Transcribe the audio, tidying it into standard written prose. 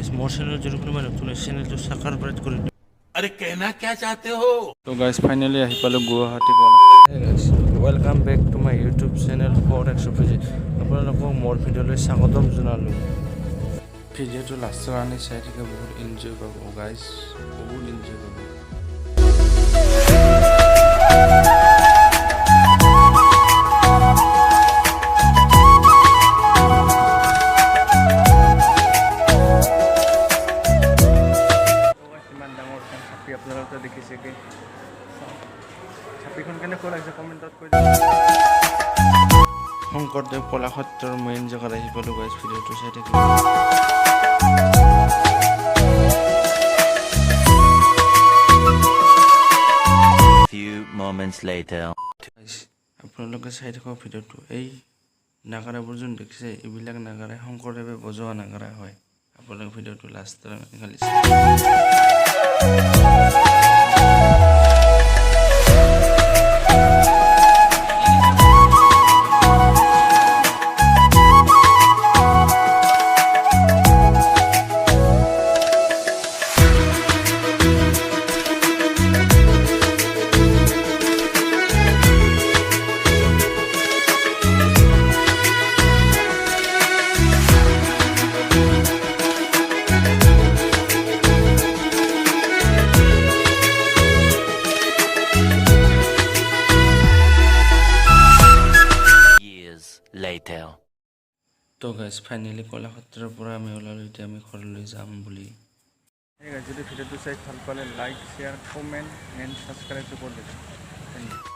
guys मोर channel जरूर कोन माने तुने channel तो सब्सक्राइब कर दो अरे कहना क्या चाहते हो तो गाइस फाइनली आहि पालो गुवाहाटी कला guys welcome back to my YouTube channel for ABHIJIT আপোনালোকক মোৰ ভিডিঅ'লৈ স্বাগতম জনালো ভিডিঅ'টো লাষ্টৰ আনি চাই থাকে বহুত এনজয় পাব গাইস বহুত এনজয় পাব আপোনালোকে দেখিছে কি ছাপিখন কেনে কোন আছে কমেন্টত কৈ দিবা শংকৰদেৱ কলাক্ষেত্ৰৰ মেইন জেগাত আহি পালো গাইস ভিডিঅ'টো চাই থাকিব few moments later আপোনালোকে চাই থাকক ভিডিঅ'টো এই নাগাৰাবোৰ যোন দেখিছে এইবিলাক নাগাৰা শংকৰদেৱে বজোৱা নাগাৰা হয় আপোনালোকে ভিডিঅ'টো লাষ্টৰ খালি later তো গাইস ফাইনালি কলাক্ষেত্ৰৰ পৰা আমি ওলালো এতিয়া আমি ঘৰলৈ যাম বুলি এই গাইস যদি ভিডিঅ'টো চাই ভাল পালে like share comment and subscribe কৰি দিবা